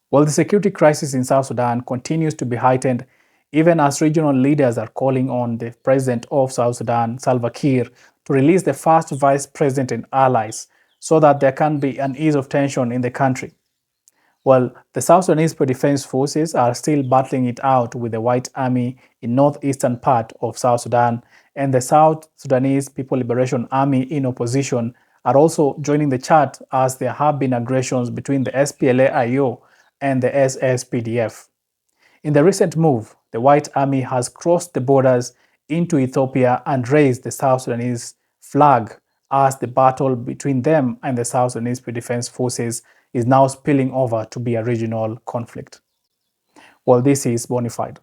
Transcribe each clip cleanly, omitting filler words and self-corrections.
While the security crisis in South Sudan continues to be heightened, even as regional leaders are calling on the president of South Sudan, Salva Kiir, to release the first vice president and allies so that there can be an ease of tension in the country. Well, the South Sudanese Defense Forces are still battling it out with the White Army in northeastern part of South Sudan, and the South Sudanese People Liberation Army in opposition are also joining the chat as there have been aggressions between the SPLA-IO and the SSPDF. In the recent move, the White Army has crossed the borders into Ethiopia and raised the South Sudanese flag as the battle between them and the South Sudanese Defense Forces is now spilling over to be a regional conflict. Well, this is Bonafide.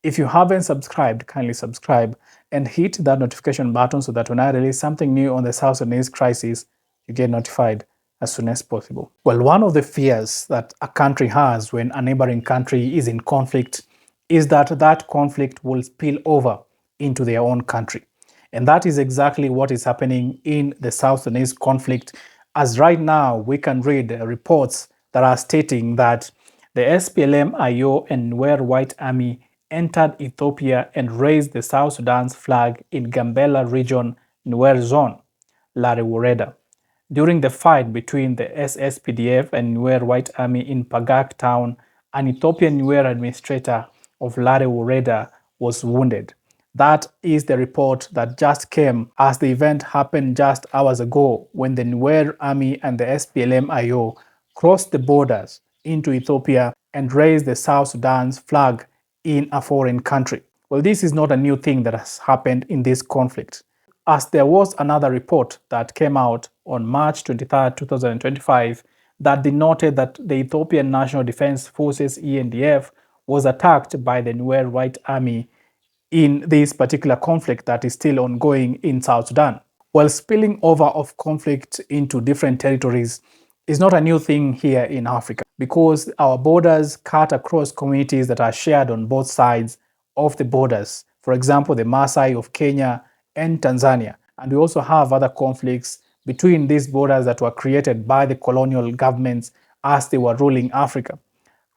If you haven't subscribed, kindly subscribe and hit that notification button so that when I release something new on the South Sudanese crisis, you get notified as soon as possible. Well, one of the fears that a country has when a neighboring country is in conflict is that that conflict will spill over into their own country. And that is exactly what is happening in the South Sudanese conflict, as right now we can read reports that are stating that the SPLM-IO and Nuer White Army entered Ethiopia and raised the South Sudan's flag in Gambela region, Nuer zone, Lare Woreda, during the fight between the SSPDF and Nuer White Army in Pagak town. An Ethiopian Nuer administrator of Lare Woreda was wounded. That is the report that just came as the event happened just hours ago when the Nuer Army and the SPLM-IO crossed the borders into Ethiopia and raised the South Sudan's flag in a foreign country. Well, this is not a new thing that has happened in this conflict, as there was another report that came out on March 23, 2025 that denoted that the Ethiopian National Defense Forces ENDF was attacked by the Nuer White Army in this particular conflict that is still ongoing in South Sudan. While spilling over of conflict into different territories is not a new thing here in Africa, because our borders cut across communities that are shared on both sides of the borders. For example, the Maasai of Kenya and Tanzania. And we also have other conflicts between these borders that were created by the colonial governments as they were ruling Africa.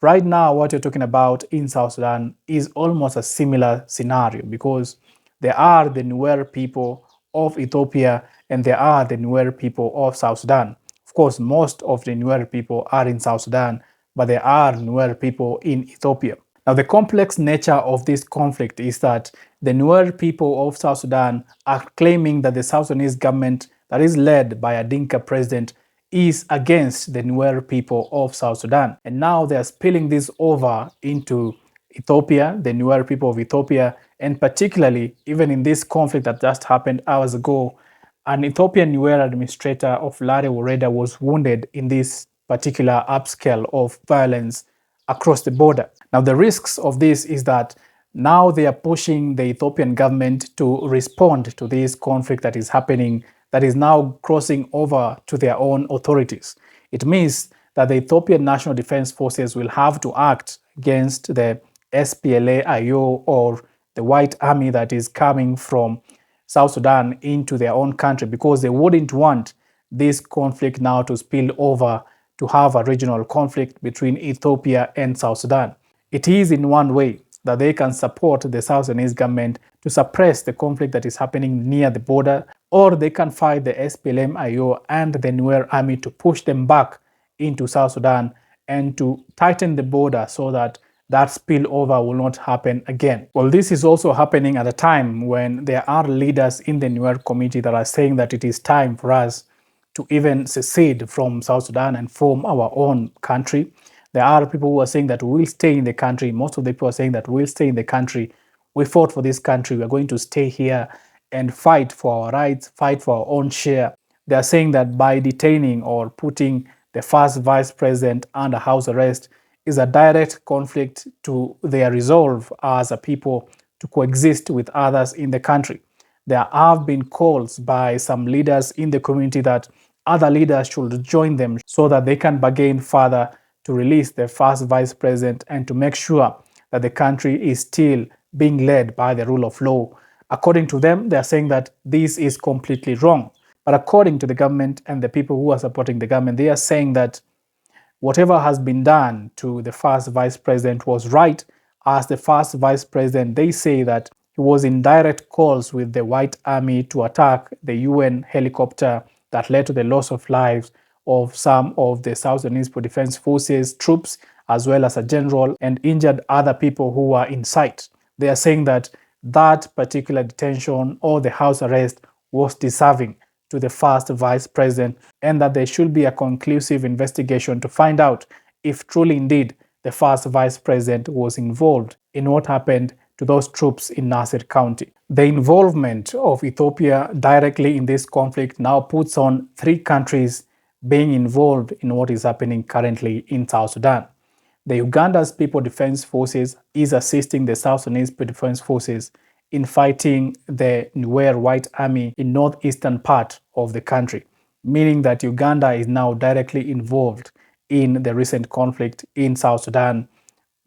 Right now, what you're talking about in South Sudan is almost a similar scenario, because there are the Nuer people of Ethiopia and there are the Nuer people of South Sudan. Of course, most of the Nuer people are in South Sudan, but there are Nuer people in Ethiopia. Now, the complex nature of this conflict is that the Nuer people of South Sudan are claiming that the South Sudanese government that is led by a Dinka president is against the Nuer people of South Sudan. And now they are spilling this over into Ethiopia, the Nuer people of Ethiopia, and particularly even in this conflict that just happened hours ago, an Ethiopian Nuer administrator of Lare Woreda was wounded in this particular upscale of violence across the border. Now, the risks of this is that now they are pushing the Ethiopian government to respond to this conflict that is happening, that is now crossing over to their own authorities. It means that the Ethiopian National Defense Forces will have to act against the SPLA-IO or the White Army that is coming from South Sudan into their own country, because they wouldn't want this conflict now to spill over to have a regional conflict between Ethiopia and South Sudan. It is in one way that they can support the South Sudanese government to suppress the conflict that is happening near the border, or they can fight the SPLM-IO and the Nuer Army to push them back into South Sudan and to tighten the border so that that spillover will not happen again. Well, this is also happening at a time when there are leaders in the Nuer community that are saying that it is time for us to even secede from South Sudan and form our own country. There are people who are saying that we will stay in the country. Most of the people are saying that we will stay in the country. We fought for this country. We are going to stay here and fight for our rights, fight for our own share. They are saying that by detaining or putting the first vice president under house arrest is a direct conflict to their resolve as a people to coexist with others in the country. There have been calls by some leaders in the community that other leaders should join them so that they can bargain further to release the first vice president and to make sure that the country is still being led by the rule of law. According to them, they are saying that this is completely wrong. But according to the government and the people who are supporting the government, they are saying that whatever has been done to the first vice president was right, as the first vice president, they say that he was in direct calls with the White Army to attack the UN helicopter that led to the loss of lives of some of the South Sudanese Defense Forces troops, as well as a general, and injured other people who were in sight. They are saying that that particular detention or the house arrest was deserving to the first vice president, and that there should be a conclusive investigation to find out if truly indeed the first vice president was involved in what happened to those troops in Nasir County. The involvement of Ethiopia directly in this conflict now puts on 3 countries being involved in what is happening currently in South Sudan. The Uganda's People Defense Forces is assisting the South Sudanese Defense Forces in fighting the Nuer White Army in northeastern part of the country, meaning that Uganda is now directly involved in the recent conflict in South Sudan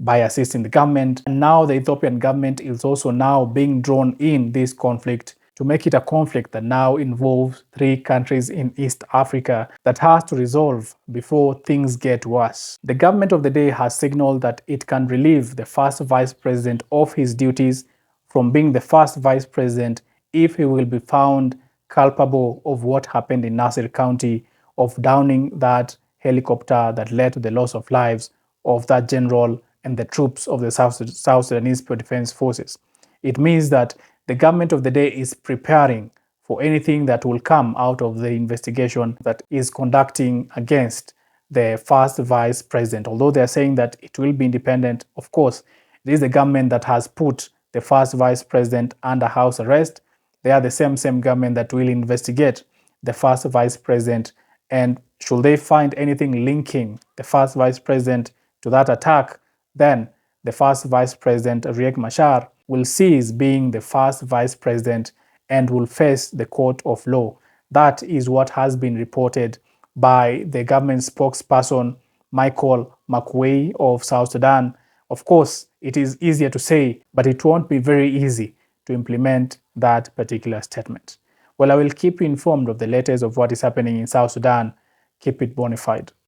by assisting the government. And now the Ethiopian government is also now being drawn in this conflict to make it a conflict that now involves 3 countries in East Africa that has to resolve before things get worse. The government of the day has signaled that it can relieve the first vice president of his duties from being the first vice president if he will be found culpable of what happened in Nasir County, of downing that helicopter that led to the loss of lives of that general and the troops of the South Sudanese Defense Forces. It means that the government of the day is preparing for anything that will come out of the investigation that is conducting against the first vice president. Although they are saying that it will be independent, of course, it is the government that has put the first vice president under house arrest. They are the same government that will investigate the first vice president, and should they find anything linking the first vice president to that attack, then the first vice president, Riek Machar, will cease being the first vice president and will face the court of law. That is what has been reported by the government spokesperson, Michael Makuei of South Sudan. Of course, it is easier to say, but it won't be very easy to implement that particular statement. Well, I will keep you informed of the latest of what is happening in South Sudan. Keep it bona fide.